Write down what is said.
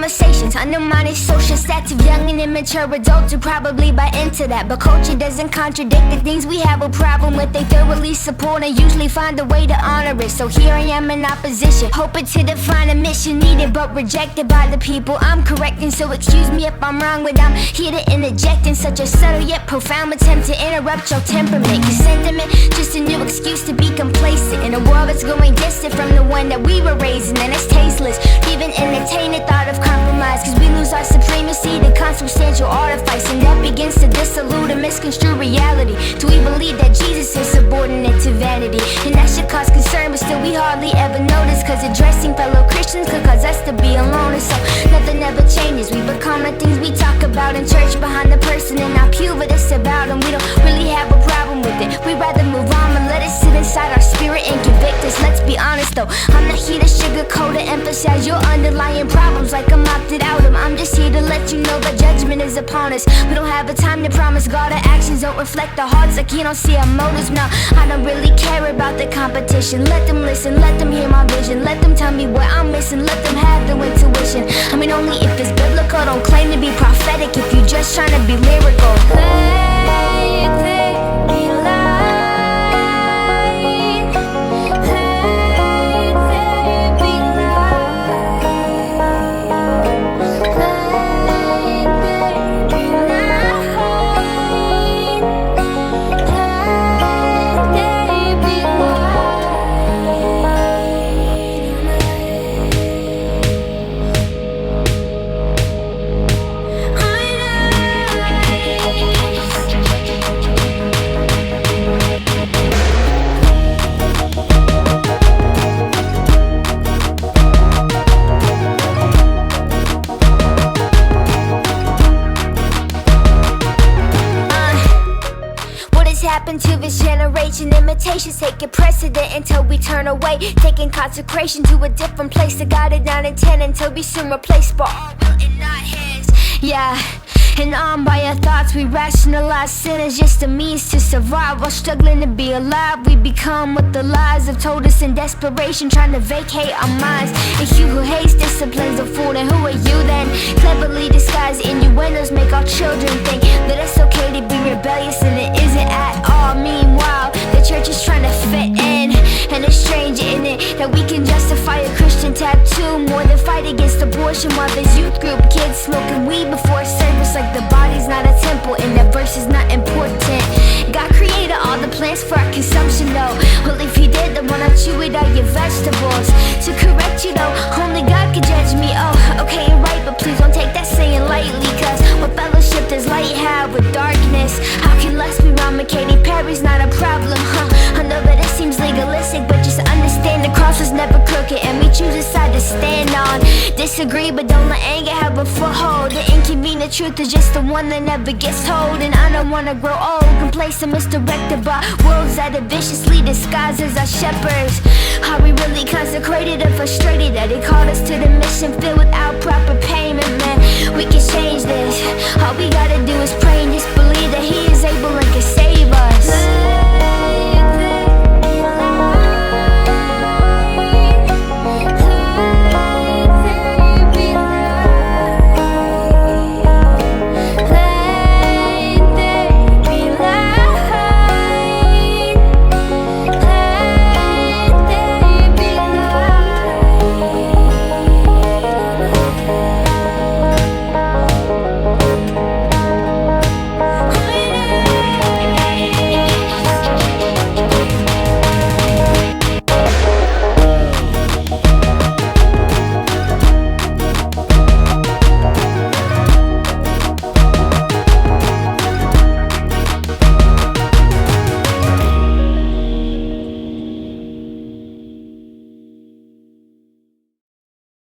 conversations, undermining social stats of young and immature adults who probably buy into that. But culture doesn't contradict the things we have a problem with. They thoroughly support and usually find a way to honor it. So here I am in opposition, hoping to define a mission needed but rejected by the people I'm correcting. So excuse me if I'm wrong, but I'm here to interject in such a subtle yet profound attempt to interrupt your temperament. Your sentiment, just a new excuse to be complacent in a world that's going distant from the one that we were raising. And it's tasteless to even entertain the thought of compromise, cause we lose our supremacy to consubstantial artifice, and that begins to dissolute and misconstrue reality. Do we believe that Jesus is subordinate to vanity? And that should cause concern, but still we hardly ever notice, cause addressing fellow Christians could cause us to be alone. And so nothing ever changes. We become the things we talk about in church behind the person in our pew, but it's about them. We don't really have a problem with it. We'd rather move on and let it sit inside our spirit and convict us. Let's be honest though, I'm not here to sugarcoat or emphasize your underlying problems like I'm opted out of. I'm just here to let you know that judgment is upon us. We don't have the time to promise God our actions don't reflect our hearts, like you don't see our motives. Now I don't really care about the competition. Let them listen, let them hear my vision, let them tell me what I'm missing, let them have the intuition. I mean only if it's biblical, don't claim to be prophetic if you're just trying to be lyrical. Let there be light. Happen to this generation, imitations taking precedent until we turn away, taking consecration to a different place. To guide it down in 10 until we soon replaced by our will in our hands. Yeah, and armed by our thoughts we rationalize sin as just a means to survive. While struggling to be alive, we become what the lies have told us in desperation, trying to vacate our minds. And you who hates discipline's a fool, and who are you then? Cleverly disguised innuendos make our children think that it's okay to be rebellious, and it isn't at all. Meanwhile, the church is trying to fit in, and it's strange, isn't it, that we can justify a Christian tattoo more than fight against abortion, while there's youth group kids smoking weed before service, like the body's not a temple and that verse is not important. God created all the plants for our consumption though. Well, if he did, then why not you eat all your vegetables? To correct you though, only God can judge me. Oh, okay, you're right, but please don't take that saying lightly, cause what fellowship does light have with darkness? How can lust be wrong when Katy Perry's not a problem, huh? I know that it seems legalistic, but just understand the cross was never crooked, and we choose a side to stand on. Disagree, but don't let anger have a foothold. The inconvenient truth is just the one that never gets told. And I don't wanna grow old, complacent, misdirected by wolves that are viciously disguised as our shepherds. Are we really consecrated or frustrated that he called us to the mission filled with